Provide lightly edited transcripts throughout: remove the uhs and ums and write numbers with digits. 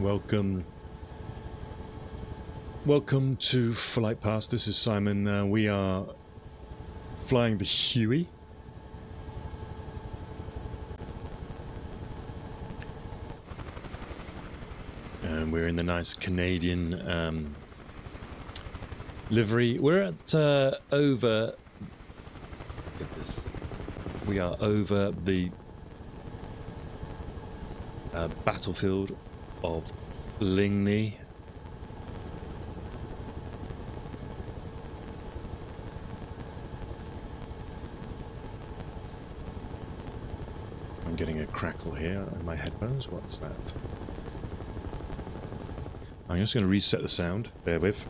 Welcome to Flight Pass. This is Simon. We are flying the Huey. And we're in the nice Canadian livery. We're at over... Look at this. We are over the battlefield of Ligny. I'm getting a crackle here in my headphones. What's that? I'm just going to reset the sound. Bear with.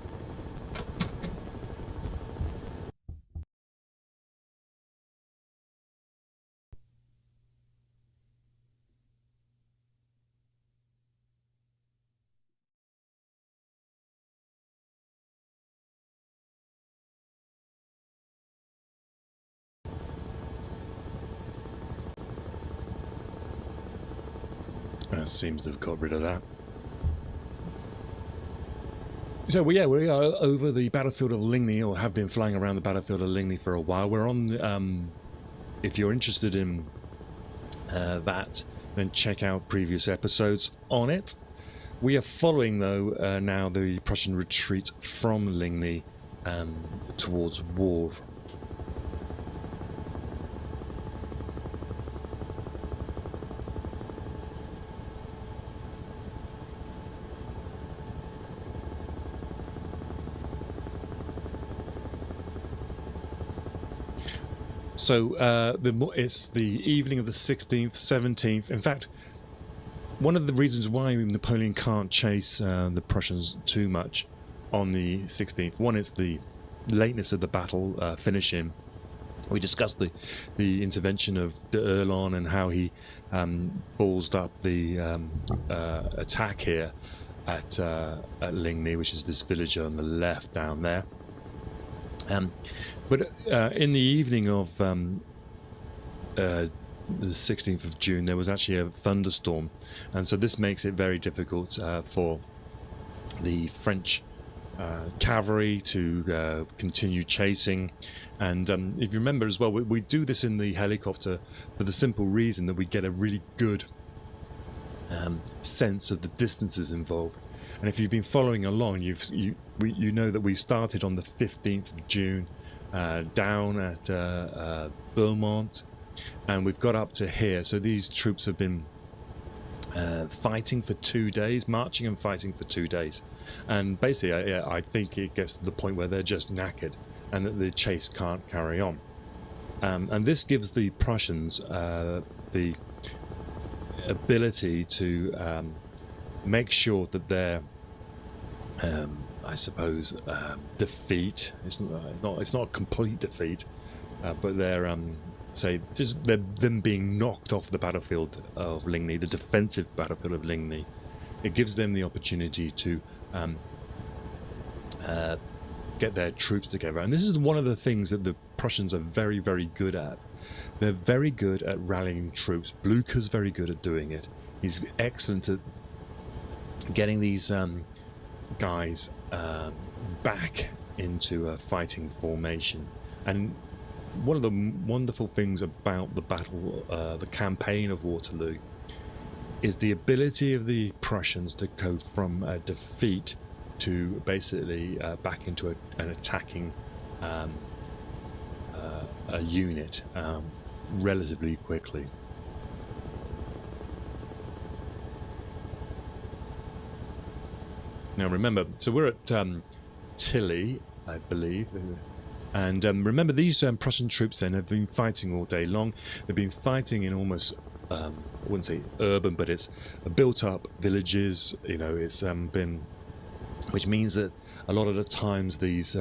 Seems to have got rid of that. So we are over the battlefield of Ligny, or have been flying around the battlefield of Ligny for a while. We're on, if you're interested in that, then check out previous episodes on it. We are following, though, now the Prussian retreat from Ligny towards Wavre. So it's the evening of the 16th, 17th. In fact, one of the reasons why Napoleon can't chase the Prussians too much on the 16th, one is the lateness of the battle finishing. We discussed the intervention of d'Erlon and how he ballsed up the attack here at Ligny, which is this village on the left down there. But in the evening of the 16th of June, there was actually a thunderstorm, and so this makes it very difficult for the French cavalry to continue chasing. And if you remember as well, we do this in the helicopter for the simple reason that we get a really good sense of the distances involved. And if you've been following along, you know that we started on the 15th of June down at Beaumont, and we've got up to here. So these troops have been fighting for 2 days, marching and fighting for 2 days. And basically, I think it gets to the point where they're just knackered and that the chase can't carry on. And this gives the Prussians the ability to make sure that their I suppose defeat, it's not a complete defeat, but they're them being knocked off the battlefield of Ligny, the defensive battlefield of Ligny. It gives them the opportunity to get their troops together. And this is one of the things that the Prussians are very, very good at. They're very good at rallying troops. Blucher's very good at doing it. He's excellent at getting these guys back into a fighting formation. And one of the wonderful things about the battle, the campaign of Waterloo, is the ability of the Prussians to go from a defeat to basically back into an attacking a unit relatively quickly. Now remember, so we're at Tilly, I believe, and remember these Prussian troops then have been fighting all day long. They've been fighting in almost, I wouldn't say urban, but it's built up villages, you know, it's been, which means that a lot of the times these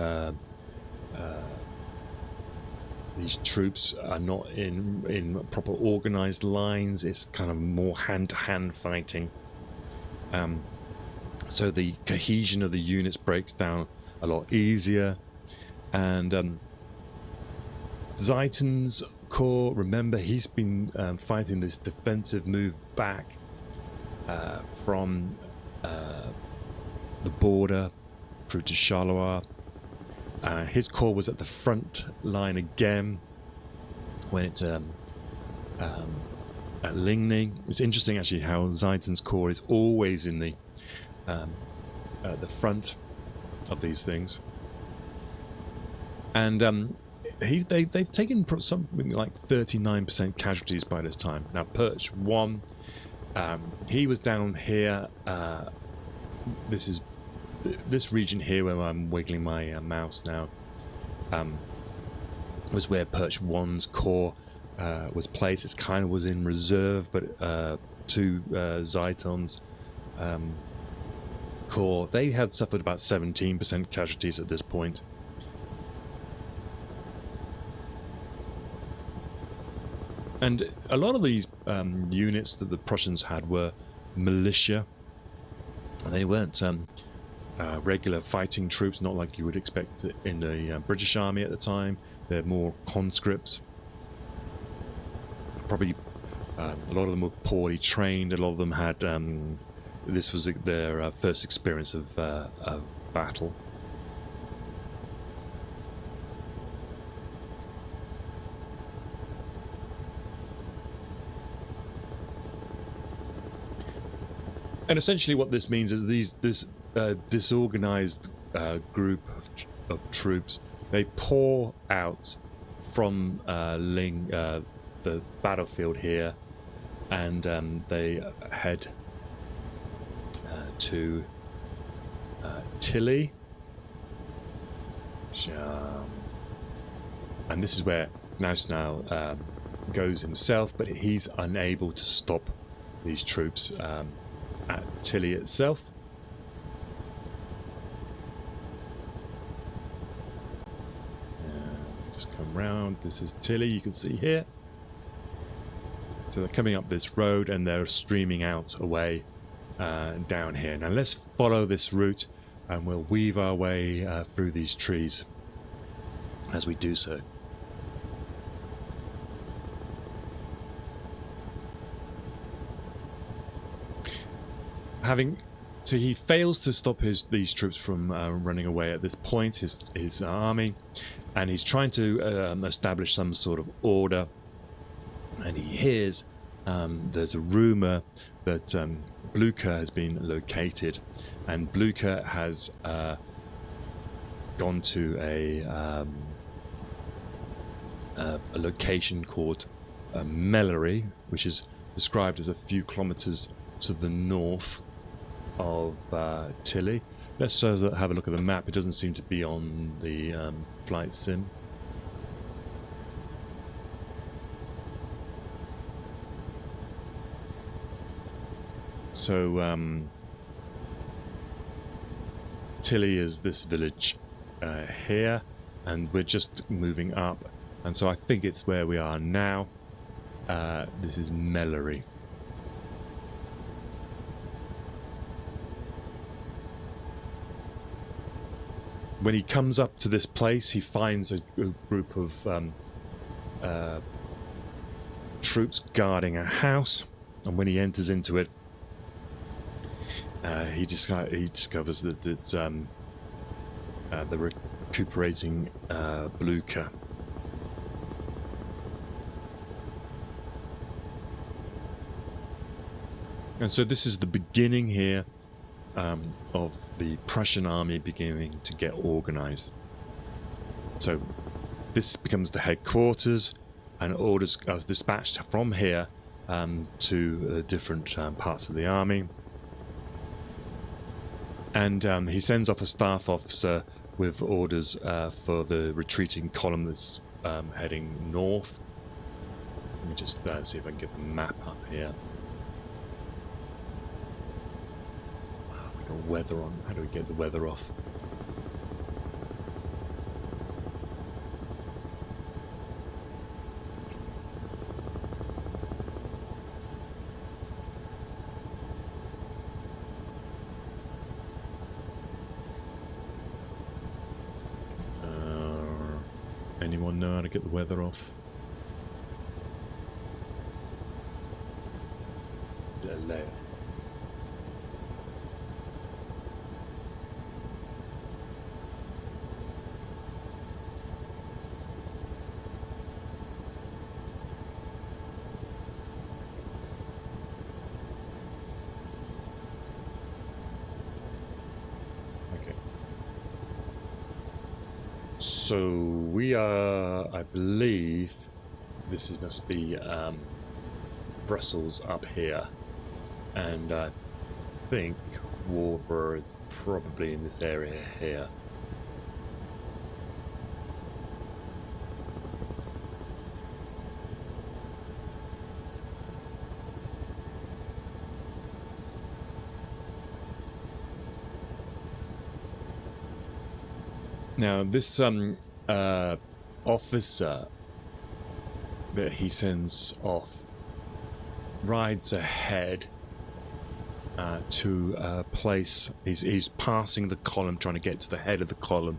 troops are not in proper organized lines. It's kind of more hand-to-hand fighting. So the cohesion of the units breaks down a lot easier. And Ziethen's corps, remember, he's been fighting this defensive move back from the border through to Charleroi. His corps was at the front line again when it's at Ligny. It's interesting actually how Ziethen's corps is always in the at the front of these things. And they've taken something like 39% casualties by this time. Now Perch won. He was down here. This region here where I'm wiggling my mouse now was where Perch 1's corps was placed. It kind of was in reserve, but to Ziethen's corps, they had suffered about 17% casualties at this point. And a lot of these units that the Prussians had were militia. They weren't regular fighting troops, not like you would expect in the British Army at the time. They're more conscripts. Probably a lot of them were poorly trained. A lot of them had this was their first experience of battle. And essentially what this means is this disorganized group of troops, they pour out from Ligne, the battlefield here, and they head to Tilly. And this is where Gneisenau goes himself, but he's unable to stop these troops at Tilly itself. Just come round. This is Tilly, you can see here. So they're coming up this road and they're streaming out away down here. Now let's follow this route and we'll weave our way through these trees as we do so. So he fails to stop these troops from running away at this point, his army, and he's trying to establish some sort of order. And he hears there's a rumor that Blucher has been located, and Blucher has gone to a location called Mellery, which is described as a few kilometers to the north of Tilly. Let's have a look at the map. It doesn't seem to be on the flight sim. So Tilly is this village here, and we're just moving up, and so I think it's where we are now. This is Mellery. When he comes up to this place, he finds a group of troops guarding a house, and when he enters into it, he discovers that it's the recuperating Blucher. And so this is the beginning here of the Prussian army beginning to get organized. So this becomes the headquarters, and orders are dispatched from here to different parts of the army. And he sends off a staff officer with orders for the retreating column that's heading north. Let me just see if I can get the map up here. We got weather on. How do we get the weather off? Anyone know how to get the weather off? So we are, I believe, must be Brussels up here, and I think Wavre is probably in this area here. Now, this officer that he sends off rides ahead to a place. He's passing the column, trying to get to the head of the column,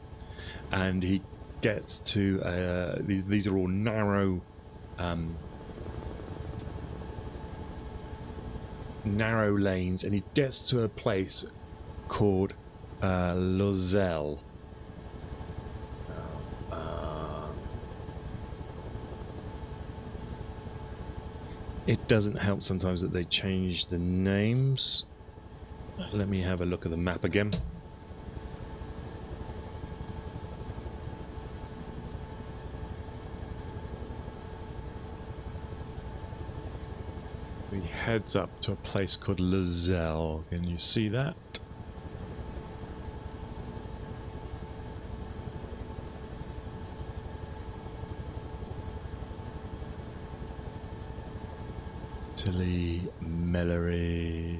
and he gets to these are all narrow lanes, and he gets to a place called Lozelle. It doesn't help sometimes that they change the names. Let me have a look at the map again. So he heads up to a place called Lozelle. Can you see that? Italy, Mellery.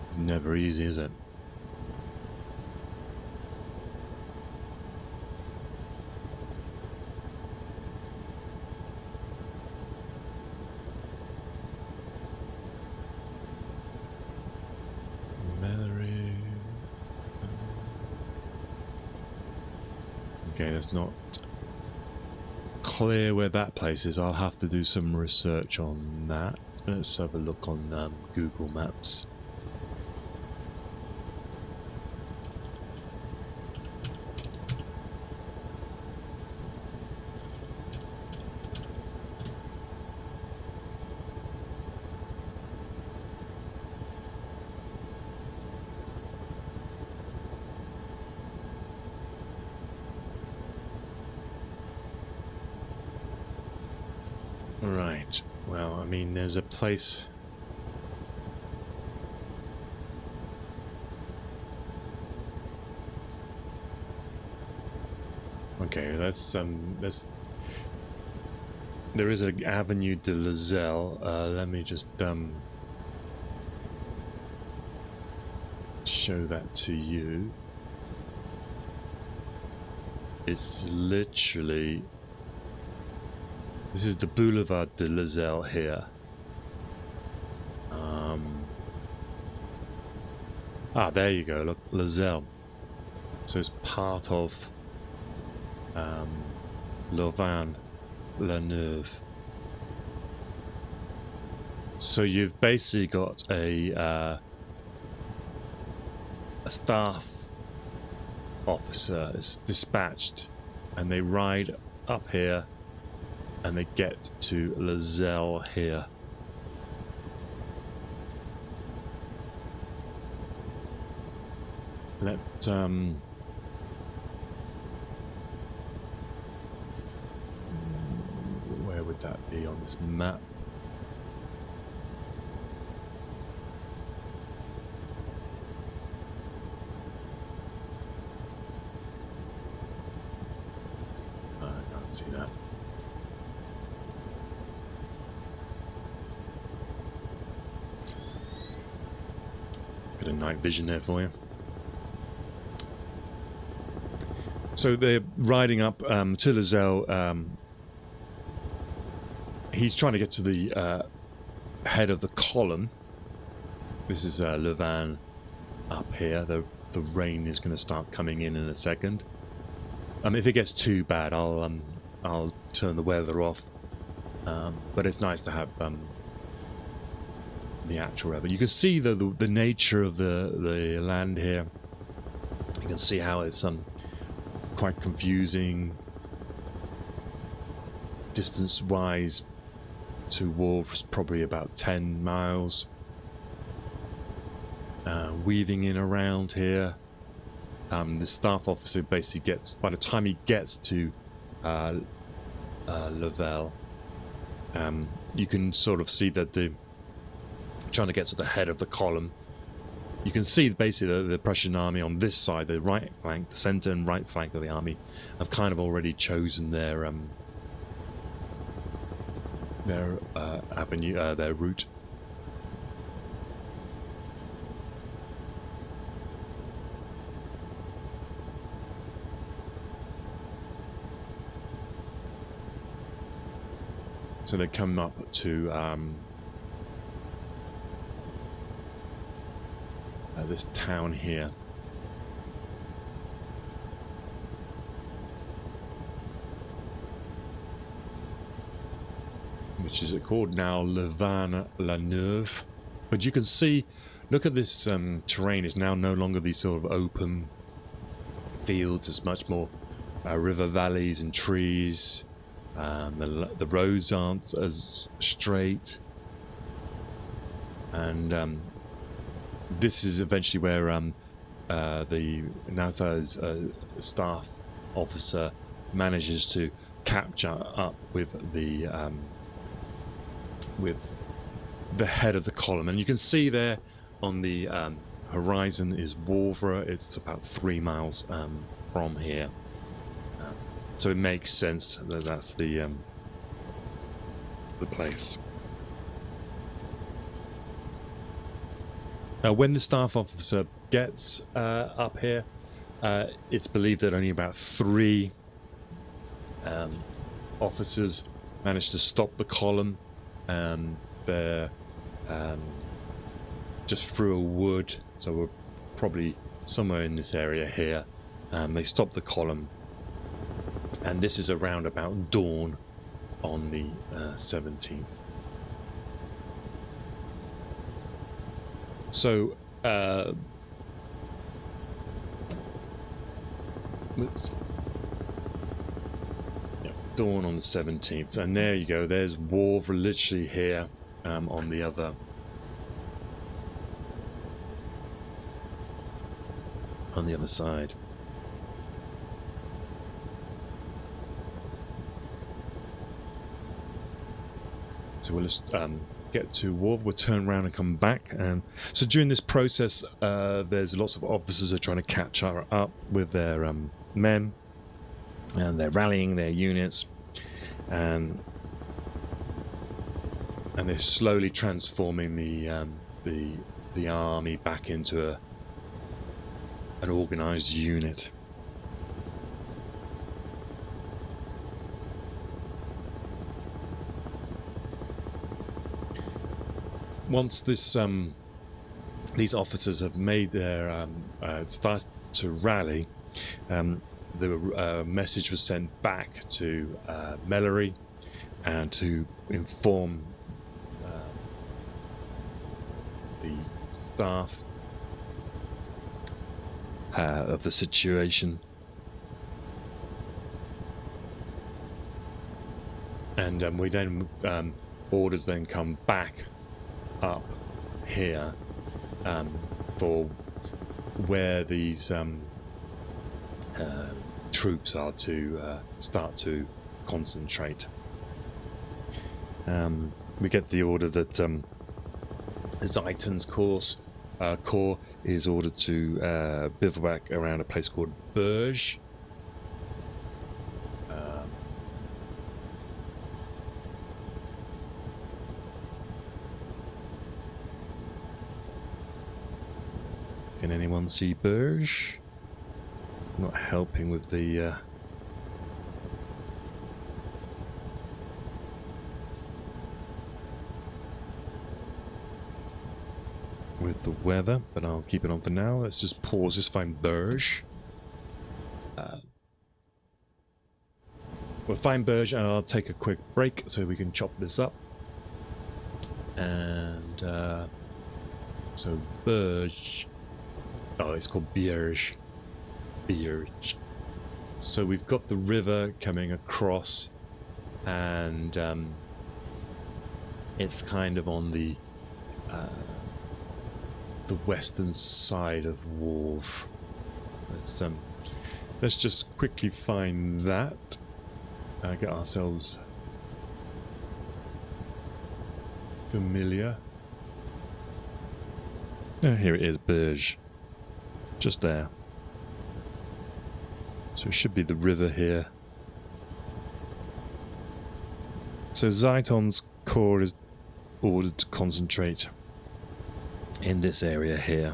It's never easy, is it? Okay, that's not clear where that place is. I'll have to do some research on that. Let's have a look on Google Maps. Right, well, I mean, there's a place... Okay, there is an Avenue de Lozelle. Let me just show that to you. It's literally... This is the Boulevard de Lozelle here. There you go, look, Lozelle. So it's part of Louvain, La Neuve. So you've basically got a staff officer is dispatched, and they ride up here, and they get to Lozelle here. Let where would that be on this map? I can't see that. Got a night vision there for you. So they're riding up to Lozelle. He's trying to get to the head of the column. This is Louvain up here. The rain is going to start coming in a second. If it gets too bad, I'll turn the weather off. But it's nice to have the actual weather. You can see the nature of the land here. You can see how it's quite confusing distance-wise to Wavre is probably about 10 miles. Weaving in around here. The staff officer basically gets, by the time he gets to Lavelle, you can sort of see that the trying to get to the head of the column. You can see basically the Prussian army on this side, the right flank, the center and right flank of the army, have kind of already chosen their avenue, their route. So they come up to this town here. Which is called now Louvain-la-Neuve. But you can see, look at this terrain. It's now no longer these sort of open fields. It's much more river valleys and trees. The roads aren't as straight. And this is eventually where the NASA's staff officer manages to capture up with the head of the column. And you can see there on the horizon is Wavre. It's about 3 miles from here. So it makes sense that that's the place. Now, when the staff officer gets up here, it's believed that only about 3 officers managed to stop the column. They're just through a wood, so we're probably somewhere in this area here. They stop the column, and this is around about dawn on the 17th. So, whoops. Yeah, dawn on the 17th, and there you go. There's Wavre literally here on the other. On the other side. So we'll just get to Wavre, we'll turn around and come back. And so during this process, there's lots of officers are trying to catch up with their men, and they're rallying their units, and they're slowly transforming the army back into an organized unit. Once this these officers have made their start to rally, the message was sent back to Mellery and to inform the staff of the situation. And we then orders then come back up here for where these troops are to start to concentrate. We get the order that Ziethen's corps is ordered to bivouac around a place called Berge. Can anyone see Berge? Not helping with the weather, but I'll keep it on for now. Let's just pause, just find Berge. We'll find Berge and I'll take a quick break so we can chop this up. And so Berge, oh, it's called Bierge. So we've got the river coming across, and It's kind of on the western side of Wavre. Let's just quickly find that. Get ourselves familiar. Oh, here it is, Berge. Just there. So it should be the river here. So Zeiton's corps is ordered to concentrate in this area here.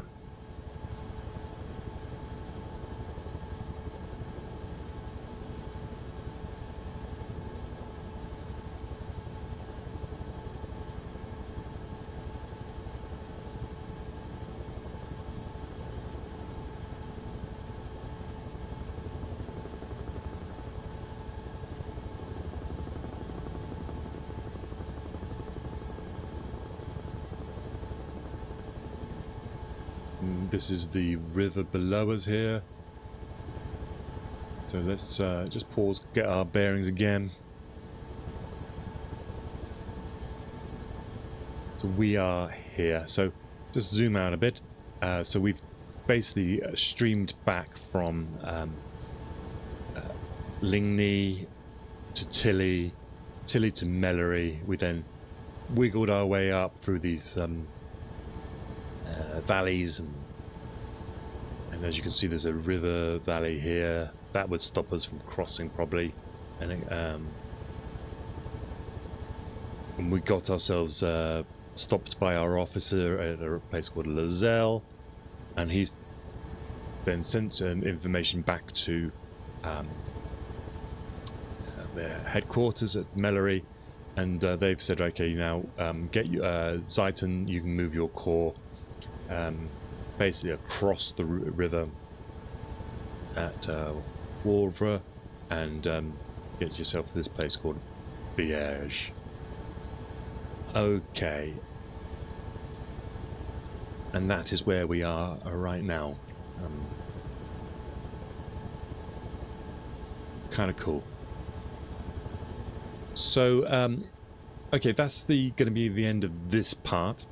This is the river below us here. So let's just pause, get our bearings again. So we are here. So just zoom out a bit. So we've basically streamed back from Ligny to Tilly to Mellery. We then wiggled our way up through these valleys, and as you can see, there's a river valley here that would stop us from crossing probably, and we got ourselves stopped by our officer at a place called Lazelle, and he's then sent information back to their headquarters at Mellery, and they've said, okay, now get you Zeiton, you can move your corps basically across the river at Wavre, and get yourself to this place called Bierge. Okay, and that is where we are right now. Kind of cool. So okay, that's going to be the end of this part.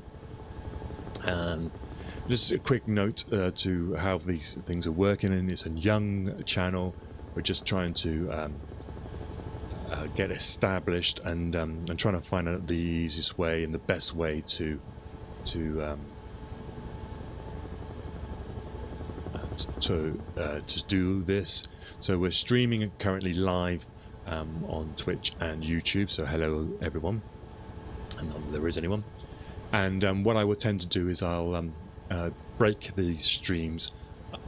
Just a quick note to how these things are working, and it's a young channel. We're just trying to get established, and trying to find out the easiest way and the best way to do this. So we're streaming currently live on Twitch and YouTube. So hello everyone, and there is anyone. And what I will tend to do is I'll break these streams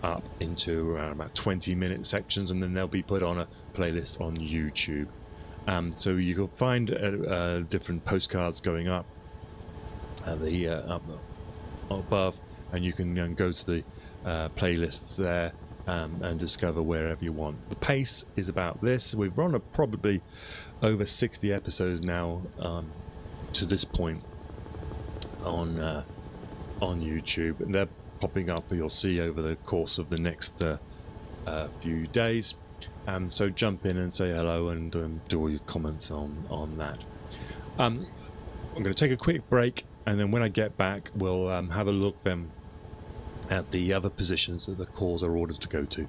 up into around about 20-minute sections, and then they'll be put on a playlist on YouTube. So you can find different postcards going up up above, and you can go to the playlists there and discover wherever you want. The pace is about this. We've run probably over 60 episodes now to this point on YouTube, and they're popping up, you'll see, over the course of the next few days. So jump in and say hello, and do all your comments on that. I'm going to take a quick break, and then when I get back, we'll have a look then at the other positions that the corps are ordered to go to.